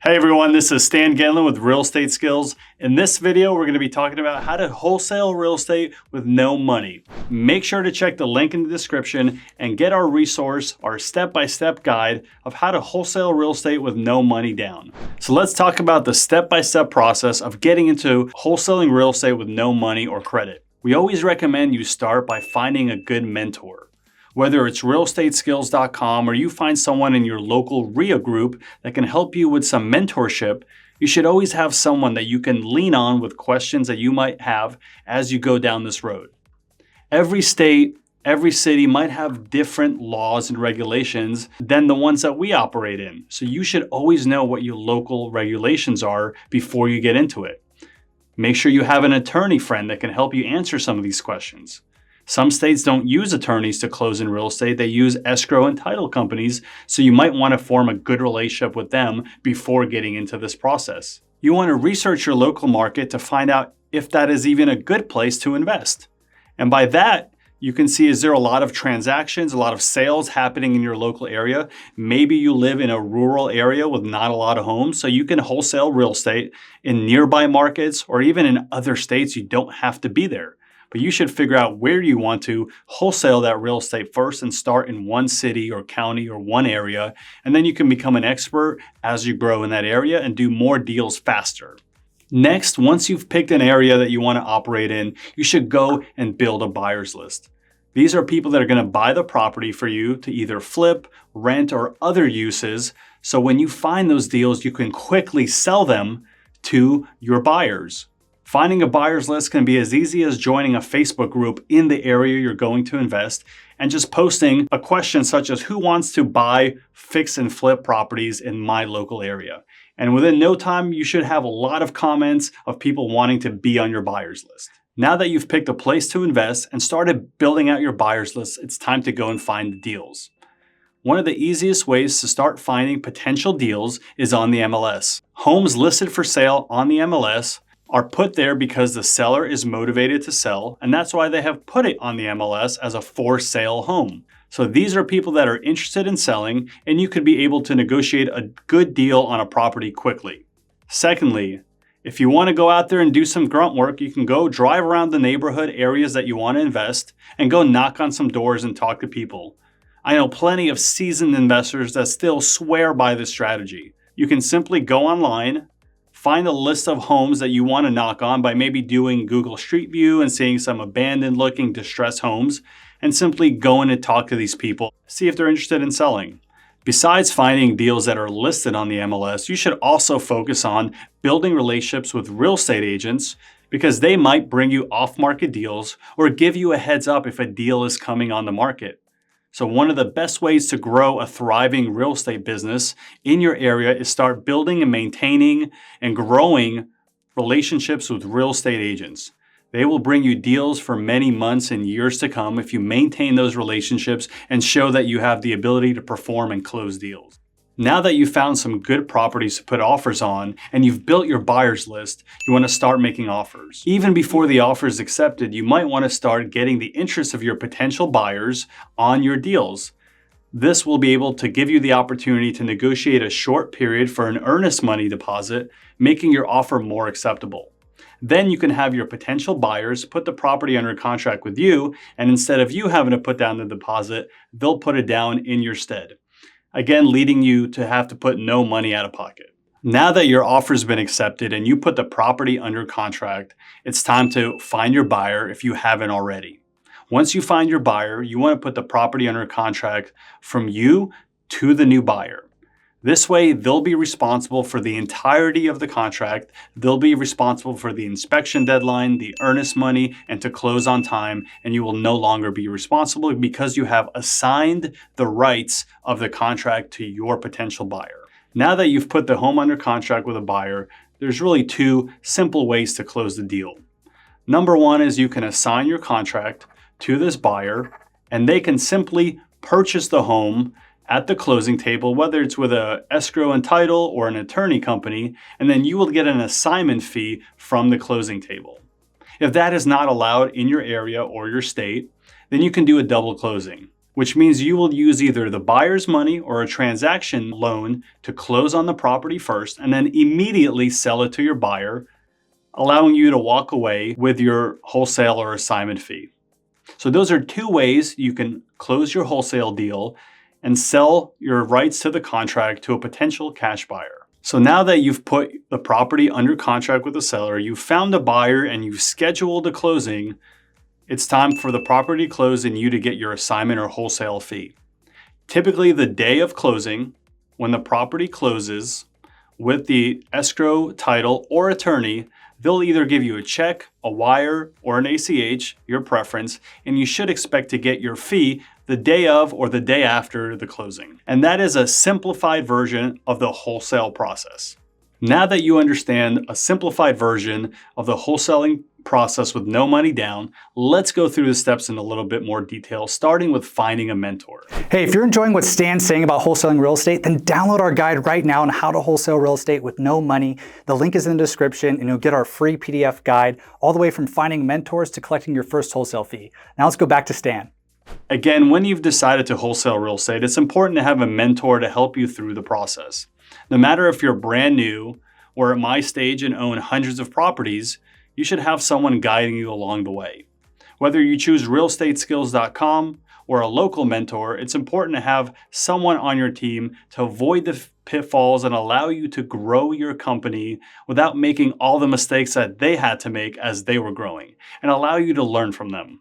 Hey everyone, this is Stan Gendlin with Real Estate Skills. In this video, we're going to be talking about how to wholesale real estate with no money. Make sure to check the link in the description and get our resource, our step-by-step guide of how to wholesale real estate with no money down. So let's talk about the step-by-step process of getting into wholesaling real estate with no money or credit. We always recommend you start by finding a good mentor. Whether it's realestateskills.com or you find someone in your local REIA group that can help you with some mentorship, you should always have someone that you can lean on with questions that you might have as you go down this road. Every state, every city might have different laws and regulations than the ones that we operate in. So you should always know what your local regulations are before you get into it. Make sure you have an attorney friend that can help you answer some of these questions. Some states don't use attorneys to close in real estate. They use escrow and title companies, so you might want to form a good relationship with them before getting into this process. You want to research your local market to find out if that is even a good place to invest. And by that, you can see, is there a lot of transactions, a lot of sales happening in your local area? Maybe you live in a rural area with not a lot of homes, so you can wholesale real estate in nearby markets or even in other states. You don't have to be there. But you should figure out where you want to wholesale that real estate first and start in one city or county or one area. And then you can become an expert as you grow in that area and do more deals faster. Next, once you've picked an area that you want to operate in, you should go and build a buyer's list. These are people that are going to buy the property for you to either flip, rent, or other uses. So when you find those deals, you can quickly sell them to your buyers. Finding a buyer's list can be as easy as joining a Facebook group in the area you're going to invest and just posting a question such as, who wants to buy, fix, and flip properties in my local area? And within no time, you should have a lot of comments of people wanting to be on your buyer's list. Now that you've picked a place to invest and started building out your buyer's list, it's time to go and find the deals. One of the easiest ways to start finding potential deals is on the MLS. Homes listed for sale on the MLS are put there because the seller is motivated to sell, and that's why they have put it on the MLS as a for sale home. So these are people that are interested in selling, and you could be able to negotiate a good deal on a property quickly. Secondly, if you want to go out there and do some grunt work, you can go drive around the neighborhood areas that you want to invest and go knock on some doors and talk to people. I know plenty of seasoned investors that still swear by this strategy. You can simply go online, find a list of homes that you want to knock on by maybe doing Google Street View and seeing some abandoned looking distressed homes, and simply go in and talk to these people, see if they're interested in selling. Besides finding deals that are listed on the MLS, you should also focus on building relationships with real estate agents because they might bring you off-market deals or give you a heads up if a deal is coming on the market. So one of the best ways to grow a thriving real estate business in your area is start building and maintaining and growing relationships with real estate agents. They will bring you deals for many months and years to come if you maintain those relationships and show that you have the ability to perform and close deals. Now that you've found some good properties to put offers on and you've built your buyer's list, you want to start making offers. Even before the offer is accepted, you might want to start getting the interest of your potential buyers on your deals. This will be able to give you the opportunity to negotiate a short period for an earnest money deposit, making your offer more acceptable. Then you can have your potential buyers put the property under contract with you, and instead of you having to put down the deposit, they'll put it down in your stead. Again, leading you to have to put no money out of pocket. Now that your offer's been accepted and you put the property under contract, it's time to find your buyer if you haven't already. Once you find your buyer, you want to put the property under contract from you to the new buyer. This way, they'll be responsible for the entirety of the contract. They'll be responsible for the inspection deadline, the earnest money, and to close on time. And you will no longer be responsible because you have assigned the rights of the contract to your potential buyer. Now that you've put the home under contract with a buyer, there's really two simple ways to close the deal. Number one is you can assign your contract to this buyer, and they can simply purchase the home at the closing table, whether it's with an escrow and title or an attorney company, and then you will get an assignment fee from the closing table. If that is not allowed in your area or your state, then you can do a double closing. which means you will use either the buyer's money or a transaction loan to close on the property first and then immediately sell it to your buyer, allowing you to walk away with your wholesale or assignment fee. So those are two ways you can close your wholesale deal and sell your rights to the contract to a potential cash buyer. So now that you've put the property under contract with the seller, you've found a buyer and you've scheduled a closing, it's time for the property to close and you to get your assignment or wholesale fee. Typically the day of closing, when the property closes with the escrow, title, or attorney, they'll either give you a check, a wire, or an ACH, your preference, and you should expect to get your fee the day of or the day after the closing. And that is a simplified version of the wholesale process. Now that you understand a simplified version of the wholesaling process with no money down, let's go through the steps in a little bit more detail, starting with finding a mentor. Hey, if you're enjoying what Stan's saying about wholesaling real estate, then download our guide right now on how to wholesale real estate with no money. The link is in the description and you'll get our free PDF guide all the way from finding mentors to collecting your first wholesale fee. Now let's go back to Stan. Again, when you've decided to wholesale real estate, it's important to have a mentor to help you through the process. No matter if you're brand new or at my stage and own hundreds of properties, you should have someone guiding you along the way. Whether you choose realestateskills.com or a local mentor, it's important to have someone on your team to avoid the pitfalls and allow you to grow your company without making all the mistakes that they had to make as they were growing, and allow you to learn from them.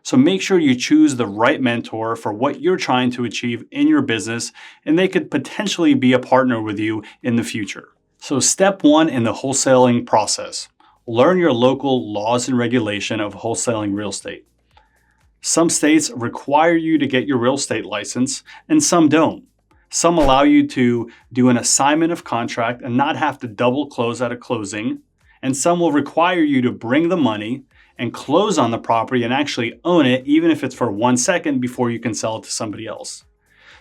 So make sure you choose the right mentor for what you're trying to achieve in your business, and they could potentially be a partner with you in the future. So step one in the wholesaling process. Learn your local laws and regulation of wholesaling real estate. Some states require you to get your real estate license and some don't. Some allow you to do an assignment of contract and not have to double close at a closing. And some will require you to bring the money and close on the property and actually own it, even if it's for 1 second before you can sell it to somebody else.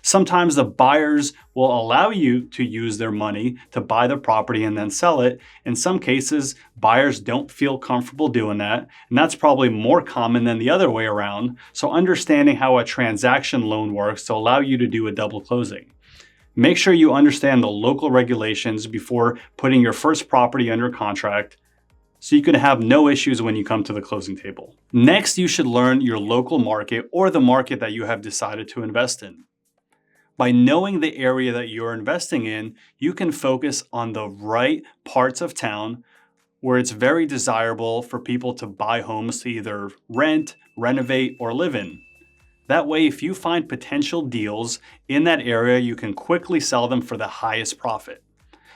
Sometimes the buyers will allow you to use their money to buy the property and then sell it. In some cases, buyers don't feel comfortable doing that, and that's probably more common than the other way around. So understanding how a transaction loan works to allow you to do a double closing. Make sure you understand the local regulations before putting your first property under contract, so you can have no issues when you come to the closing table. Next, you should learn your local market or the market that you have decided to invest in. By knowing the area that you're investing in, you can focus on the right parts of town where it's very desirable for people to buy homes to either rent, renovate, or live in. That way, if you find potential deals in that area, you can quickly sell them for the highest profit.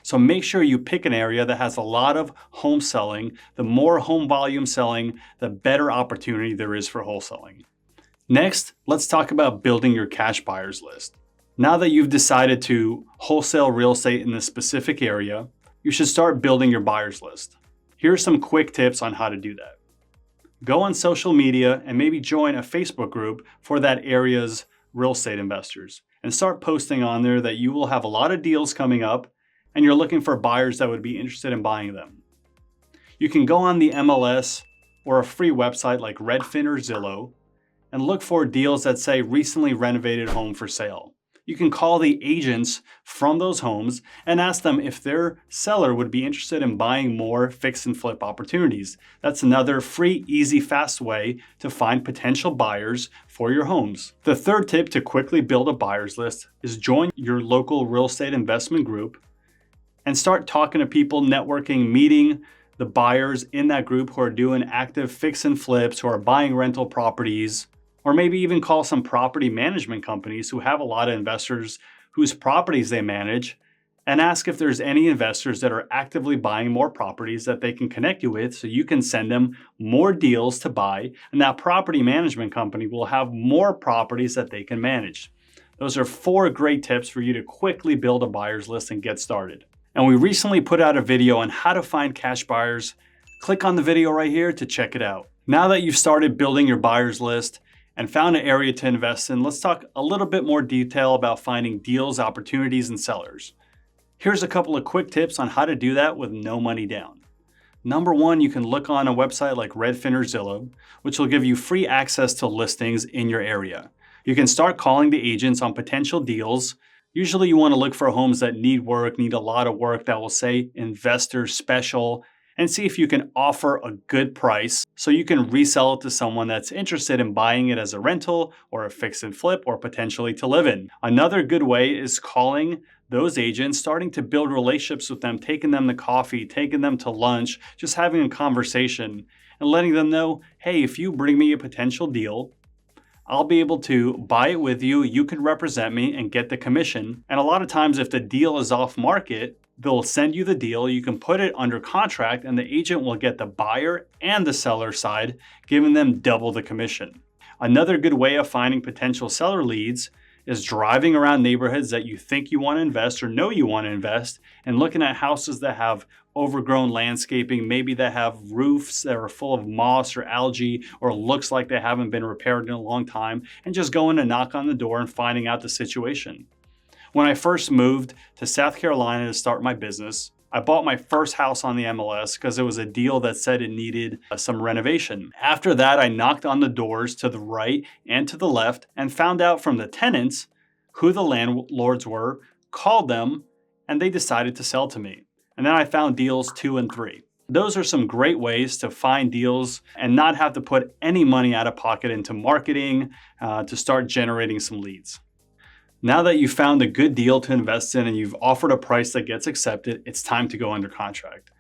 So make sure you pick an area that has a lot of home selling. The more home volume selling, the better opportunity there is for wholesaling. Next, let's talk about building your cash buyers list. Now that you've decided to wholesale real estate in a specific area, you should start building your buyers list. Here are some quick tips on how to do that. Go on social media and maybe join a Facebook group for that area's real estate investors and start posting on there that you will have a lot of deals coming up and you're looking for buyers that would be interested in buying them. You can go on the MLS or a free website like Redfin or Zillow and look for deals that say recently renovated home for sale. You can call the agents from those homes and ask them if their seller would be interested in buying more fix and flip opportunities. That's another free, easy, fast way to find potential buyers for your homes. The third tip to quickly build a buyers list is join your local real estate investment group and start talking to people, networking, meeting the buyers in that group who are doing active fix and flips, who are buying rental properties, or maybe even call some property management companies who have a lot of investors whose properties they manage and ask if there's any investors that are actively buying more properties that they can connect you with so you can send them more deals to buy, and that property management company will have more properties that they can manage. Those are 4 great tips for you to quickly build a buyer's list and get started. And we recently put out a video on how to find cash buyers. Click on the video right here to check it out. Now that you've started building your buyer's list and found an area to invest in, let's talk a little bit more detail about finding deals, opportunities, and sellers. Here's a couple of quick tips on how to do that with no money down. Number 1, you can look on a website like Redfin or Zillow, which will give you free access to listings in your area. You can start calling the agents on potential deals. Usually you want to look for homes that need work, need a lot of work, that will say investor special, and see if you can offer a good price so you can resell it to someone that's interested in buying it as a rental or a fix and flip or potentially to live in. Another good way is calling those agents, starting to build relationships with them, taking them to coffee, taking them to lunch, just having a conversation and letting them know, hey, if you bring me a potential deal, I'll be able to buy it with you, you can represent me and get the commission. And a lot of times if the deal is off market, they'll send you the deal, you can put it under contract, and the agent will get the buyer and the seller side, giving them double the commission. Another good way of finding potential seller leads is driving around neighborhoods that you think you want to invest or know you want to invest, and looking at houses that have overgrown landscaping, maybe that have roofs that are full of moss or algae, or looks like they haven't been repaired in a long time, and just going to knock on the door and finding out the situation. When I first moved to South Carolina to start my business, I bought my first house on the MLS because it was a deal that said it needed some renovation. After that, I knocked on the doors to the right and to the left and found out from the tenants who the landlords were, called them, and they decided to sell to me. And then I found deals 2 and 3. Those are some great ways to find deals and not have to put any money out of pocket into marketing to start generating some leads. Now that you've found a good deal to invest in and you've offered a price that gets accepted, it's time to go under contract.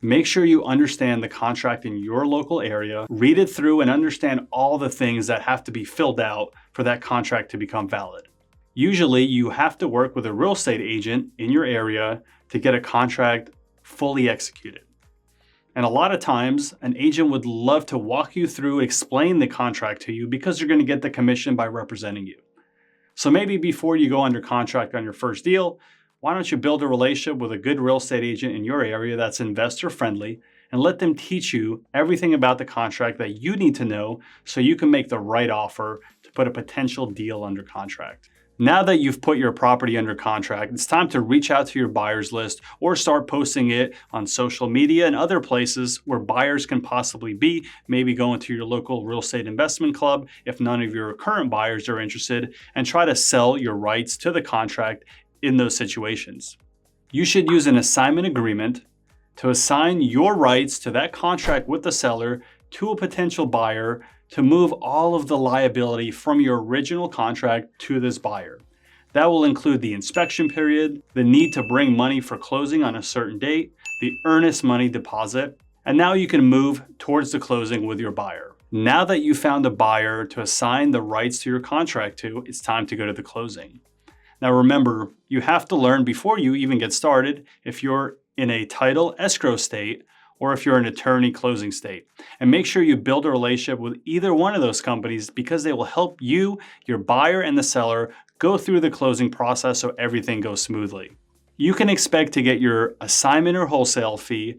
Make sure you understand the contract in your local area, read it through and understand all the things that have to be filled out for that contract to become valid. Usually you have to work with a real estate agent in your area to get a contract fully executed. And a lot of times an agent would love to walk you through and explain the contract to you because you're going to get the commission by representing you. So maybe before you go under contract on your first deal, why don't you build a relationship with a good real estate agent in your area that's investor friendly and let them teach you everything about the contract that you need to know so you can make the right offer to put a potential deal under contract. Now that you've put your property under contract, it's time to reach out to your buyers list or start posting it on social media and other places where buyers can possibly be, maybe going to your local real estate investment club if none of your current buyers are interested, and try to sell your rights to the contract in those situations. You should use an assignment agreement to assign your rights to that contract with the seller to a potential buyer to move all of the liability from your original contract to this buyer. That will include the inspection period, the need to bring money for closing on a certain date, the earnest money deposit, and now you can move towards the closing with your buyer. Now that you found a buyer to assign the rights to your contract to, it's time to go to the closing. Now remember, you have to learn before you even get started if you're in a title escrow state or if you're an attorney closing state. And make sure you build a relationship with either one of those companies because they will help you, your buyer, and the seller go through the closing process so everything goes smoothly. You can expect to get your assignment or wholesale fee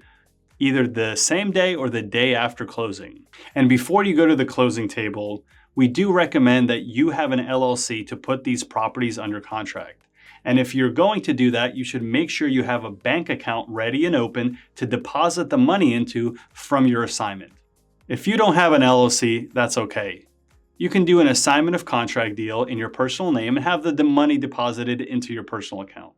either the same day or the day after closing. And before you go to the closing table, we do recommend that you have an LLC to put these properties under contract. And if you're going to do that, you should make sure you have a bank account ready and open to deposit the money into from your assignment. If you don't have an LLC, that's okay. You can do an assignment of contract deal in your personal name and have the money deposited into your personal account.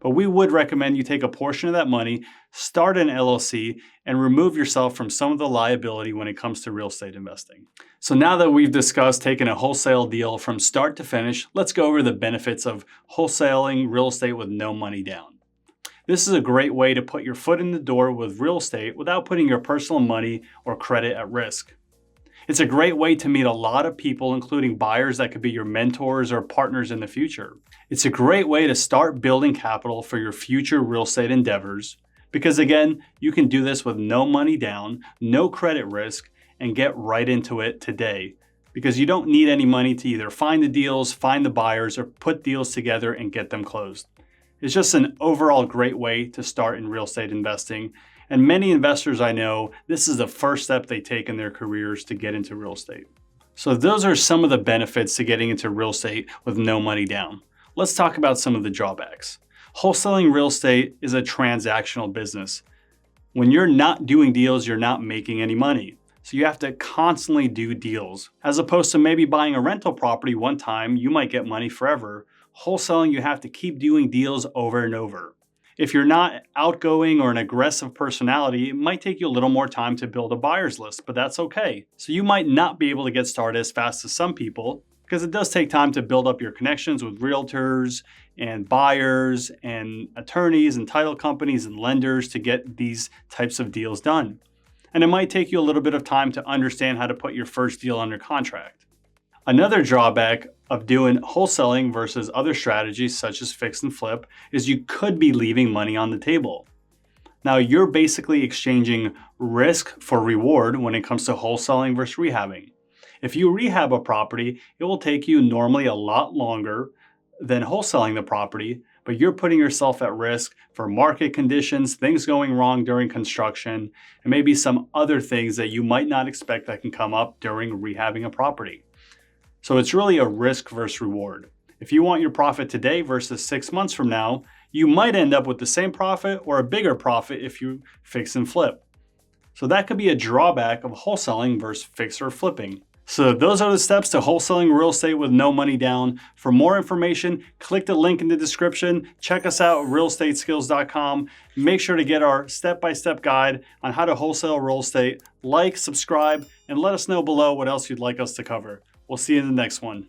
But we would recommend you take a portion of that money, start an LLC, and remove yourself from some of the liability when it comes to real estate investing. So now that we've discussed taking a wholesale deal from start to finish, let's go over the benefits of wholesaling real estate with no money down. This is a great way to put your foot in the door with real estate without putting your personal money or credit at risk. It's a great way to meet a lot of people, including buyers that could be your mentors or partners in the future. It's a great way to start building capital for your future real estate endeavors because, again, you can do this with no money down, no credit risk, and get right into it today because you don't need any money to either find the deals, find the buyers, or put deals together and get them closed. It's just an overall great way to start in real estate investing. And many investors I know, this is the first step they take in their careers to get into real estate. So those are some of the benefits to getting into real estate with no money down. Let's talk about some of the drawbacks. Wholesaling real estate is a transactional business. When you're not doing deals, you're not making any money. So you have to constantly do deals. As opposed to maybe buying a rental property one time, you might get money forever. Wholesaling, you have to keep doing deals over and over. If you're not outgoing or an aggressive personality, it might take you a little more time to build a buyer's list, but that's okay. So you might not be able to get started as fast as some people, because it does take time to build up your connections with realtors and buyers and attorneys and title companies and lenders to get these types of deals done. And it might take you a little bit of time to understand how to put your first deal under contract. Another drawback of doing wholesaling versus other strategies such as fix and flip is you could be leaving money on the table. Now you're basically exchanging risk for reward when it comes to wholesaling versus rehabbing. If you rehab a property, it will take you normally a lot longer than wholesaling the property, but you're putting yourself at risk for market conditions, things going wrong during construction, and maybe some other things that you might not expect that can come up during rehabbing a property. So it's really a risk versus reward. If you want your profit today versus 6 months from now, you might end up with the same profit or a bigger profit if you fix and flip. So that could be a drawback of wholesaling versus fix or flipping. So those are the steps to wholesaling real estate with no money down. For more information, click the link in the description. Check us out at realestateskills.com. Make sure to get our step-by-step guide on how to wholesale real estate. Like, subscribe, and let us know below what else you'd like us to cover. We'll see you in the next one.